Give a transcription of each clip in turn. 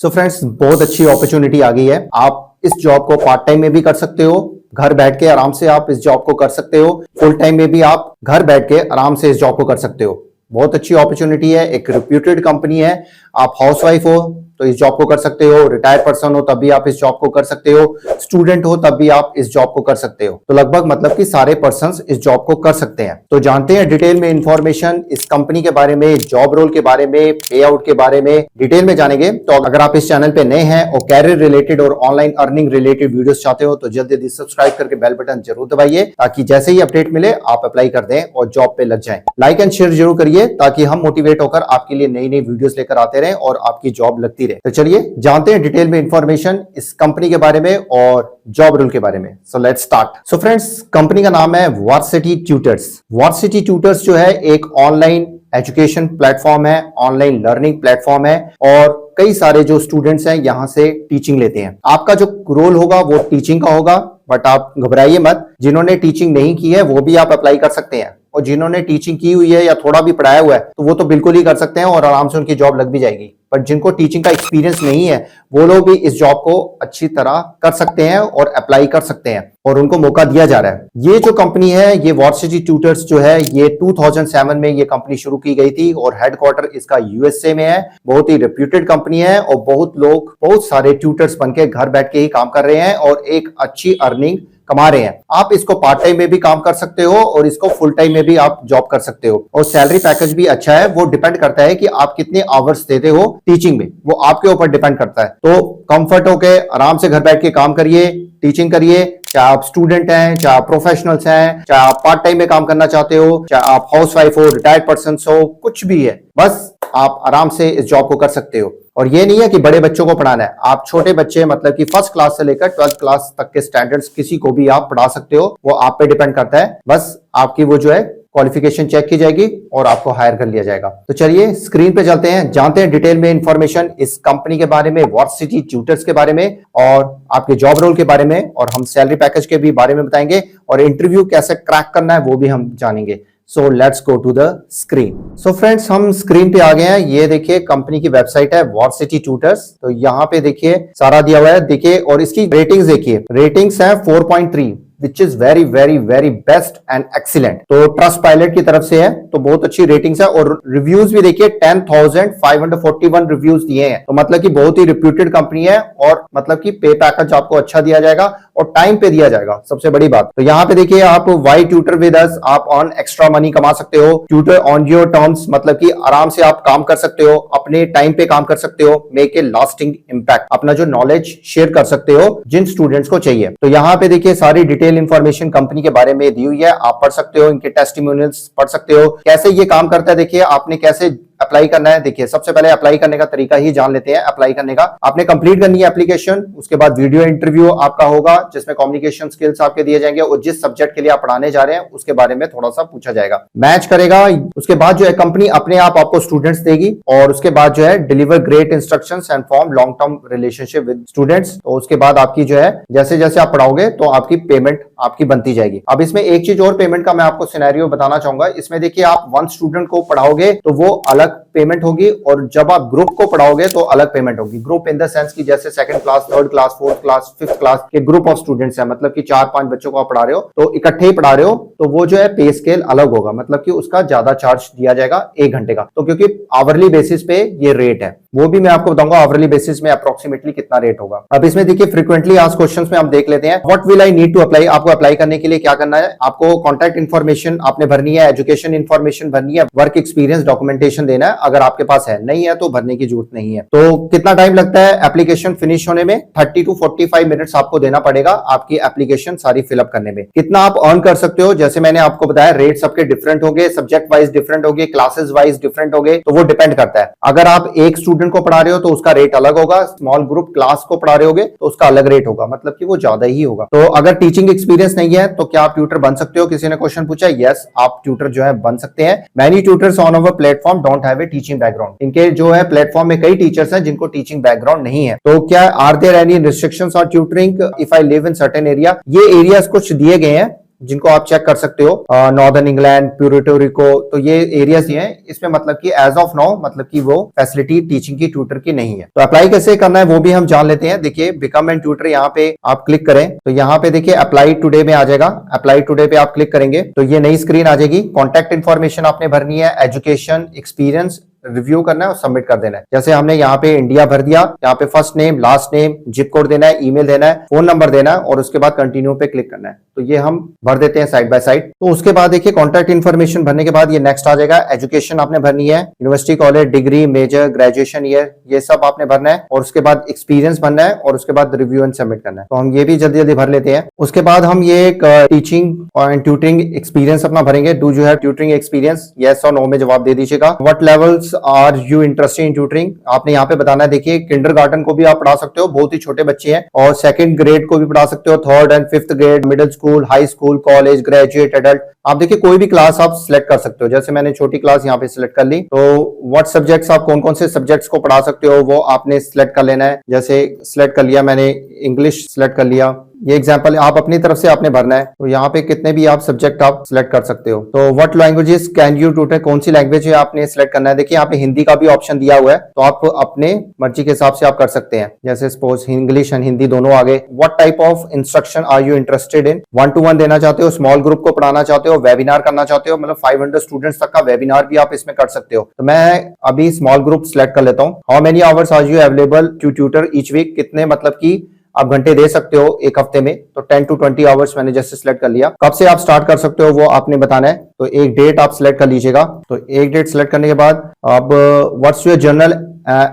So friends, बहुत अच्छी opportunity आ गई है। आप इस जॉब को पार्ट टाइम में भी कर सकते हो, घर बैठ के आराम से आप इस जॉब को कर सकते हो। फुल टाइम में भी आप घर बैठ के आराम से इस जॉब को कर सकते हो। बहुत अच्छी अपॉर्चुनिटी है, एक रेप्यूटेड कंपनी है। आप हाउसवाइफ हो तो इस जॉब को कर सकते हो, रिटायर्ड पर्सन हो तब भी आप इस जॉब को कर सकते हो, स्टूडेंट हो तब भी आप इस जॉब को कर सकते हो। तो लगभग मतलब कि सारे पर्संस इस जॉब को कर सकते हैं। तो जानते हैं डिटेल में इंफॉर्मेशन इस कंपनी के बारे में, जॉब रोल के बारे में, पे आउट के बारे में डिटेल में जानेंगे। तो अगर आप इस चैनल पे नए हैं और कैरियर रिलेटेड और ऑनलाइन अर्निंग रिलेटेड वीडियोस चाहते हो तो जल्दी जल्दी सब्सक्राइब करके बेल बटन जरूर दबाइए, ताकि जैसे ही अपडेट मिले आप अप्लाई कर दें और जॉब पे लग जाएं। लाइक एंड शेयर जरूर करिए ताकि हम मोटिवेट होकर आपके लिए नई नई वीडियोस लेकर आते रहें और आपकी जॉब लगती रहे। तो चलिए जानते हैं डिटेल में इंफॉर्मेशन इस कंपनी के बारे में और जॉब रोल के बारे में। So let's start. So friends, company का नाम है वार्सिटी ट्यूटर्स। वार्सिटी ट्यूटर्स जो है एक ऑनलाइन एजुकेशन प्लेटफॉर्म है, ऑनलाइन लर्निंग प्लेटफॉर्म है और कई सारे जो स्टूडेंट्स हैं यहां से टीचिंग लेते हैं। आपका जो रोल होगा वो टीचिंग का होगा, बट आप घबराइए मत। जिन्होंने टीचिंग नहीं की है वो भी आप अप्लाई कर सकते हैं, और जिन्होंने टीचिंग की हुई है या थोड़ा भी पढ़ाया हुआ है तो वो तो बिल्कुल ही कर सकते हैं और आराम से उनकी जॉब लग भी जाएगी। बट जिनको टीचिंग का एक्सपीरियंस नहीं है वो लोग भी इस जॉब को अच्छी तरह कर सकते हैं और अप्लाई कर सकते हैं और उनको मौका दिया जा रहा है। ये जो कंपनी है, ये वार्सिटी ट्यूटर्स जो है, ये 2007 में ये कंपनी शुरू की गई थी और हेडक्वार्टर इसका यूएसए में है। बहुत ही रेप्यूटेड कंपनी है और बहुत लोग बहुत सारे ट्यूटर्स बनके घर बैठ के ही काम कर रहे हैं और एक अच्छी अर्निंग कमा रहे हैं। आप इसको पार्ट टाइम में भी काम कर सकते हो और इसको फुल टाइम में भी आप जॉब कर सकते हो और सैलरी पैकेज भी अच्छा है। वो डिपेंड करता है कि आप कितने आवर्स देते हो टीचिंग में, वो आपके ऊपर डिपेंड करता है। तो कंफर्ट होके आराम से घर बैठ के काम करिए, टीचिंग करिए। चाहे आप स्टूडेंट हैं, चाहे आप प्रोफेशनल्स हैं, चाहे आप पार्ट टाइम में काम करना चाहते हो, चाहे आप हाउसवाइफ हो, रिटायर्ड पर्सन हो, कुछ भी है, बस आप आराम से इस जॉब को कर सकते हो। और ये नहीं है कि बड़े बच्चों को पढ़ाना है, आप छोटे बच्चे मतलब कि फर्स्ट क्लास से लेकर 12th क्लास तक के स्टैंडर्ड्स किसी को भी आप पढ़ा सकते हो। वो आप पे डिपेंड करता है, बस आपकी वो जो है क्वालिफिकेशन चेक की जाएगी और आपको हायर कर लिया जाएगा। तो चलिए स्क्रीन पे चलते हैं, जानते हैं डिटेल में इंफॉर्मेशन इस कंपनी के बारे में, वार्सिटी ट्यूटर्स के बारे में और आपके जॉब रोल के बारे में, और हम सैलरी पैकेज के भी बारे में बताएंगे और इंटरव्यू कैसे क्रैक करना है वो भी हम जानेंगे। So let's go to the screen. So friends, हम स्क्रीन पे आ गए हैं। ये देखिए कंपनी की वेबसाइट है वार्सिटी ट्यूटर्स। तो यहाँ पे देखिए सारा दिया हुआ है, देखिए, और इसकी रेटिंग्स देखिए, रेटिंग्स है 4.3 which is very very very best and excellent. तो ट्रस्ट पायलट की तरफ से है, तो बहुत अच्छी रेटिंग्स है और रिव्यूज भी देखिए 10,541 रिव्यूज दिए हैं। तो मतलब कि बहुत ही रिप्यूटेड कंपनी है और मतलब कि पे पैकेज आपको अच्छा दिया जाएगा और टाइम पे दिया जाएगा, सबसे बड़ी बात। तो यहाँ पे देखिए आप वाई ट्यूटर विद अस, आप ऑन एक्स्ट्रा मनी कमा सकते हो। ट्यूटर ऑन योर टर्म्स, मतलब कि आराम से आप काम कर सकते हो, अपने टाइम पे काम कर सकते हो। मेक ए लास्टिंग इंपैक्ट, अपना जो नॉलेज शेयर कर सकते हो जिन स्टूडेंट्स को चाहिए। तो यहाँ पे देखिए सारी डिटेल इंफॉर्मेशन कंपनी के बारे में दी हुई है, आप पढ़ सकते हो, इनके टेस्टिमोनियल्स पढ़ सकते हो, कैसे ये काम करता है। देखिए आपने कैसे अप्लाई करना है। देखिए सबसे पहले अप्लाई करने का तरीका ही जान लेते हैं। अप्लाई करने का आपने कंप्लीट करनी है एप्लीकेशन, उसके बाद वीडियो इंटरव्यू आपका होगा जिसमें कम्युनिकेशन स्किल्स आपके दिए जाएंगे और जिस सब्जेक्ट के लिए आप पढ़ाने जा रहे हैं उसके बारे में थोड़ा सा पूछा जाएगा, मैच करेगा। उसके बाद जो है कंपनी अपने आप आपको स्टूडेंट्स देगी और उसके बाद जो है deliver great instructions and form long term relationship with students. तो उसके बाद आपकी जो है जैसे जैसे आप पढ़ाओगे तो आपकी पेमेंट आपकी बनती जाएगी। अब इसमें एक चीज और पेमेंट का मैं आपको सिनेरियो बताना चाहूंगा। इसमें देखिए आप 1 स्टूडेंट को पढ़ाओगे तो वो अलग पेमेंट होगी और जब आप ग्रुप को पढ़ाओगे तो अलग पेमेंट होगी। ग्रुप इन द सेंस की जैसे 2nd class, 3rd class, 4th class, 5th class के ग्रुप ऑफ स्टूडेंट्स है, मतलब कि 4-5 बच्चों को आप पढ़ा रहे हो तो इकट्ठे ही पढ़ा रहे हो, तो वो जो है पे स्केल अलग होगा, मतलब कि उसका ज्यादा चार्ज दिया जाएगा 1 घंटे का। तो क्योंकि आवरली बेसिस पे ये रेट है, वो भी मैं आपको बताऊंगा आवरली बेसिस में अप्रोक्सीमेटली कितना रेट होगा। अब इसमें देखिए फ्रीक्वेंटली आस्क्ड क्वेश्चंस में हम देख लेते हैं। What will I need to apply, आपको अप्लाई करने के लिए क्या करना है, आपको कॉन्टैक्ट इन्फॉर्मेशन आपने भरनी है, एजुकेशन इन्फॉर्मेशन भरनी है, वर्क एक्सपीरियंस डॉक्यूमेंटेशन देना है, अगर आपके पास है, नहीं है तो भरने की जरूरत नहीं है। तो कितना टाइम लगता है एप्लीकेशन फिनिश होने में, 30 to 45 मिनट्स आपको देना पड़ेगा आपकी एप्लीकेशन सारी फिलअप करने में। कितना आप अर्न कर सकते हो, जैसे मैंने आपको बताया रेट सबके डिफरेंट होंगे, सब्जेक्ट वाइज डिफरेंट होंगे, क्लासेस वाइज डिफरेंट होंगे, तो वो डिपेंड करता है। अगर आप एक स्टूडेंट को पढ़ा रहे हो तो उसका रेट अलग होगा, स्मॉल ग्रुप क्लास को पढ़ा रहे होगे तो उसका अलग रेट होगा, मतलब कि वो ज्यादा ही होगा। तो अगर टीचिंग एक्सपीरियंस नहीं है तो क्या आप ट्यूटर बन सकते हो, किसी ने क्वेश्चन पूछा। यस, आप ट्यूटर जो है बन सकते हैं। Many tutors on our platform don't have a teaching background, इनके जो है प्लेटफॉर्म में कई टीचर्स हैं जिनको टीचिंग बैकग्राउंड नहीं है। तो क्या are there any restrictions on tutoring if I live in certain area, ये एरियाज कुछ दिए गए हैं जिनको आप चेक कर सकते हो, नॉर्दर्न इंग्लैंड, प्यूर्टो रिको, तो ये एरियाज ही हैं। इसमें मतलब कि एज ऑफ नाउ मतलब कि वो फैसिलिटी टीचिंग की, ट्यूटर की नहीं है। तो अप्लाई कैसे करना है वो भी हम जान लेते हैं। देखिए बिकम एन ट्यूटर, यहाँ पे आप क्लिक करें तो यहाँ पे देखिए अप्लाई टुडे में आ जाएगा। अप्लाई टुडे पे आप क्लिक करेंगे तो ये नई स्क्रीन आ जाएगी। कॉन्टैक्ट इन्फॉर्मेशन आपने भरनी है, एजुकेशन, एक्सपीरियंस रिव्यू करना है और सबमिट कर देना है। जैसे हमने यहाँ पे इंडिया भर दिया, यहाँ पे first name, last name, zip code देना है, ईमेल देना है, फोन नंबर देना है और उसके बाद कंटिन्यू पे क्लिक करना है। तो ये हम भर देते हैं साइड बाय साइड। तो उसके बाद देखिए कॉन्टैक्ट इन्फॉर्मेशन भरने के बाद ये नेक्स्ट आ जाएगा। एजुकेशन आपने भरनी है, university, college, degree, major, graduation year, ये सब आपने भरना है और उसके बाद एक्सपीरियंस भरना है और उसके बाद रिव्यू एंड सबमिट करना है। तो हम ये भी जल्दी जल्दी भर लेते हैं। उसके बाद हम ये टीचिंग और ट्यूटरिंग एक्सपीरियंस अपना भरेंगे। Do you have tutoring experience, yes और नो में जवाब दे दीजिएगा। What levels are you interested in tutoring, आपने यहाँ पे बताना है। देखिए किंडरगार्टन को भी आप पढ़ा सकते हो, बहुत ही छोटे बच्चे हैं, और सेकंड ग्रेड को भी पढ़ा सकते हो, third and fifth grade, middle school, high school, college, graduate, adult. आप देखिए कोई भी क्लास आप सिलेक्ट कर सकते हो। जैसे मैंने छोटी क्लास यहाँ पे सिलेक्ट कर ली। तो व्हाट सब्जेक्ट्स, आप कौन कौन से सब्जेक्ट्स को पढ़ा सकते हो वो आपने सिलेक्ट कर लेना है। जैसे सिलेक्ट कर लिया मैंने, इंग्लिश सिलेक्ट कर लिया। ये एग्जांपल आप अपनी तरफ से आपने भरना है। तो यहाँ पे कितने भी आप सब्जेक्ट आप सिलेक्ट कर सकते हो। तो what languages can you tutor, कौन सी लैंग्वेज है आपने सिलेक्ट करना है। देखिए यहाँ पे हिंदी का भी ऑप्शन दिया हुआ है, तो आप अपने मर्जी के हिसाब से आप कर सकते हैं। जैसे सपोज इंग्लिश एंड हिंदी दोनों आगे। What type of instruction are you interested in, 1-to-1 देना चाहते हो, स्मॉल ग्रुप को पढ़ाना चाहते हो, वेबिनार करना चाहते हो, मतलब 500 स्टूडेंट्स तक का वेबिनार भी आप इसमें कर सकते हो। तो मैं अभी स्मॉल ग्रुप सिलेक्ट कर लेता हूँ। How many hours are you available to tutor each week, कितने मतलब की आप घंटे दे सकते हो एक हफ्ते में। तो 10 to 20 आवर्स मैंने जैसे सिलेक्ट कर लिया। कब से आप स्टार्ट कर सकते हो वो आपने बताना है। तो एक डेट आप सिलेक्ट कर लीजिएगा। तो एक डेट सिलेक्ट करने के बाद अब व्हाट्स योर जनरल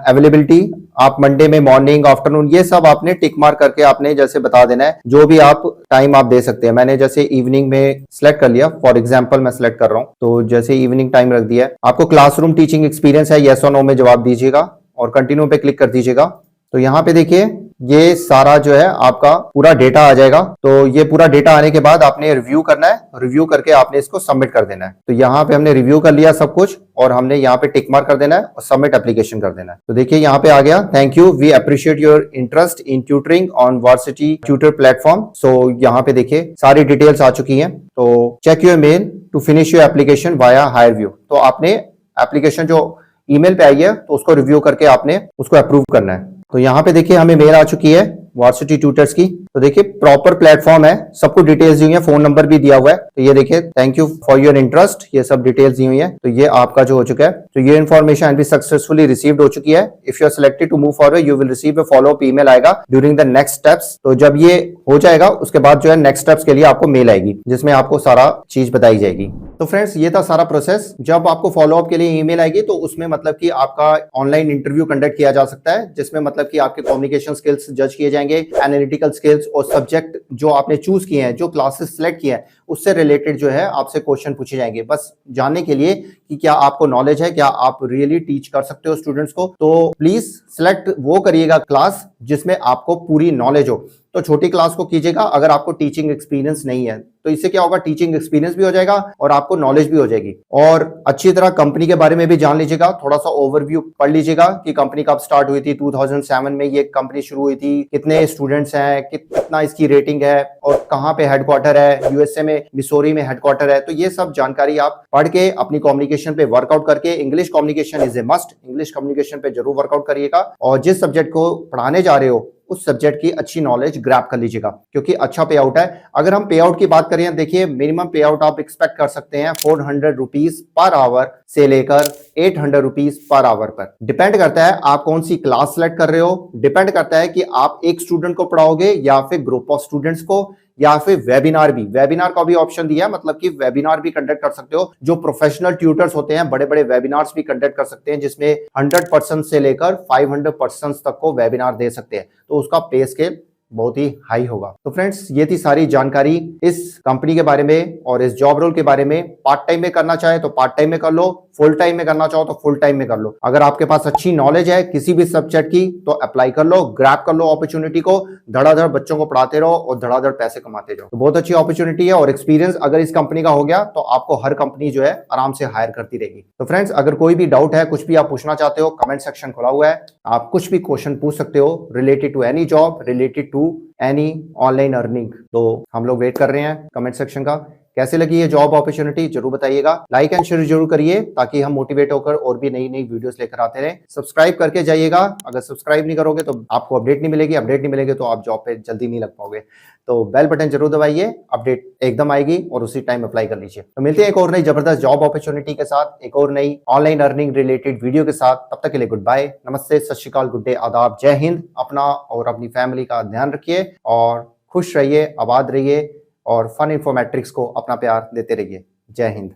अवेलेबिलिटी, आप मंडे में मॉर्निंग, आफ्टरनून, ये सब आपने टिक मार्क करके आपने जैसे बता देना है। जो भी आप टाइम आप दे सकते हैं। मैंने जैसे इवनिंग में सिलेक्ट कर लिया, फॉर एग्जांपल मैं सिलेक्ट कर रहा हूं। तो जैसे इवनिंग टाइम रख दिया है। आपको क्लासरूम टीचिंग एक्सपीरियंस है, यस और नो में जवाब दीजिएगा और कंटिन्यू पे क्लिक कर दीजिएगा। तो यहाँ पे देखिए ये सारा जो है आपका पूरा डेटा आ जाएगा। तो ये पूरा डेटा आने के बाद आपने रिव्यू करना है, रिव्यू करके आपने इसको सबमिट कर देना है। तो यहाँ पे हमने रिव्यू कर लिया सब कुछ और हमने यहाँ पे टिक मार्क कर देना है और सबमिट एप्लीकेशन कर देना है। तो देखिए यहाँ पे आ गया, thank you, we appreciate your interest in tutoring on Varsity Tutor platform. So यहाँ पे देखिए सारी डिटेल्स आ चुकी हैं। तो check your mail to finish your application via HireVue. तो आपने एप्लीकेशन जो ईमेल पे आई है तो उसको रिव्यू करके आपने उसको अप्रूव करना है। तो यहाँ पे देखिए हमें मेल आ चुकी है वार्सिटी ट्यूटर्स की। तो देखिए प्रॉपर प्लेटफॉर्म है, सबको डिटेल्स दी हुई है, फोन नंबर भी दिया हुआ है। तो ये देखिए thank you for your interest, ये सब डिटेल्स दी हुई है। तो ये आपका जो हो चुका है। तो ये इन्फॉर्मेशन भी सक्सेसफुली रिसीव्ड हो चुकी है। If you are selected to move forward you will receive a follow up email आएगा ड्यूरिंग द नेक्स्ट स्टेप्स। तो जब ये हो जाएगा उसके बाद जो है नेक्स्ट स्टेप्स के लिए आपको मेल आएगी जिसमें आपको सारा चीज बताई जाएगी। तो फ्रेंड्स ये था सारा प्रोसेस। जब आपको फॉलो अप के लिए ईमेल आएगी तो उसमें मतलब कि आपका ऑनलाइन इंटरव्यू कंडक्ट किया जा सकता है, जिसमें मतलब कि आपके कम्युनिकेशन स्किल्स जज किए जाएंगे, एनालिटिकल स्किल्स और सब्जेक्ट जो आपने चूज किए हैं, जो क्लासेस सिलेक्ट किए हैं उससे रिलेटेड जो है आपसे क्वेश्चन पूछे जाएंगे, बस जानने के लिए कि क्या आपको नॉलेज है, क्या आप रियली टीच कर सकते हो स्टूडेंट्स को। तो प्लीज सिलेक्ट वो करिएगा क्लास जिसमें आपको पूरी नॉलेज हो। तो छोटी क्लास को कीजिएगा अगर आपको टीचिंग एक्सपीरियंस नहीं है। तो इससे क्या होगा, टीचिंग एक्सपीरियंस भी हो जाएगा और आपको नॉलेज भी हो जाएगी। और अच्छी तरह कंपनी के बारे में भी जान लीजिएगा, थोड़ा सा ओवरव्यू पढ़ लीजिएगा कि कंपनी कब स्टार्ट हुई थी, 2007 में ये कंपनी शुरू हुई थी, कितने स्टूडेंट्स हैं, कितना इसकी रेटिंग है और कहाँ पे हेडक्वार्टर है, यूएसए में मिसोरी में हेडक्वार्टर है। तो ये सब जानकारी आप पढ़ के अपनी कम्युनिकेशन पे वर्कआउट करके, English communication is a must, English communication पे जरूर वर्कआउट करिएगा और जिस सब्जेक्ट को पढ़ाने जा रहे हो उस सब्जेक्ट की अच्छी नॉलेज ग्रैब कर लीजिएगा क्योंकि अच्छा पे आउट है। अगर हम पे आउट की बात करें, देखिए मिनिमम पे आउट आप एक्सपेक्ट कर सकते हैं 400 रुपीज पर आवर से लेकर 800 रुपीज पर आवर पर। डिपेंड करता है आप कौन सी क्लास सेलेक्ट कर रहे हो, डिपेंड करता है कि आप एक स्टूडेंट को पढ़ाओगे या फिर ग्रुप ऑफ स्टूडेंट्स को या फिर वेबिनार भी, वेबिनार का भी ऑप्शन दिया है, मतलब कि वेबिनार भी कंडक्ट कर सकते हो। जो प्रोफेशनल ट्यूटर्स होते हैं बड़े बड़े वेबिनार्स भी कंडक्ट कर सकते हैं जिसमें 100% से लेकर 500% तक को वेबिनार दे सकते हैं। तो उसका पे स्केल बहुत ही हाई होगा। तो फ्रेंड्स ये थी सारी जानकारी इस कंपनी के बारे में और इस जॉब रोल के बारे में। पार्ट टाइम में करना चाहे तो पार्ट टाइम में कर लो, फुल टाइम में करना चाहो तो फुल टाइम में कर लो। अगर आपके पास अच्छी नॉलेज है किसी भी सब्जेक्ट की तो अप्लाई कर लो, ग्रैब कर लो अपॉर्चुनिटी को, धड़ाधड़ बच्चों को पढ़ाते रहो और धड़ाधड़ पैसे कमाते जाओ। तो बहुत अच्छी अपॉर्चुनिटी है और एक्सपीरियंस अगर इस कंपनी का हो गया तो आपको हर कंपनी जो है आराम से हायर करती रहेगी। तो फ्रेंड्स, अगर कोई भी डाउट है, कुछ भी आप पूछना चाहते हो, कमेंट सेक्शन खुला हुआ है, आप कुछ भी क्वेश्चन पूछ सकते हो related to any job, related to any online earning. तो हम लोग वेट कर रहे हैं कमेंट सेक्शन का। कैसे लगी ये जॉब अपॉर्चुनिटी जरूर बताइएगा, लाइक एंड शेयर जरूर करिए ताकि हम मोटिवेट होकर और भी नई नई वीडियोस लेकर आते रहें। सब्सक्राइब करके जाइएगा, अगर सब्सक्राइब नहीं करोगे तो आपको अपडेट नहीं मिलेगी, अपडेट नहीं मिलेगी तो आप जॉब पे जल्दी नहीं लग पाओगे। तो बेल बटन जरूर दबाइए, अपडेट एकदम आएगी और उसी टाइम अप्लाई कर लीजिए। तो मिलते हैं एक और नई जबरदस्त जॉब अपॉर्चुनिटी के साथ, एक और नई ऑनलाइन अर्निंग रिलेटेड वीडियो के साथ। तब तक के लिए गुड बाय, नमस्ते, सत श्री अकाल, गुड डे, आदाब, जय हिंद। अपना और अपनी फैमिली का ध्यान रखिए और खुश रहिए, आबाद रहिए और फन इन्फॉर्मेट्रिक्स को अपना प्यार देते रहिए। जय हिंद।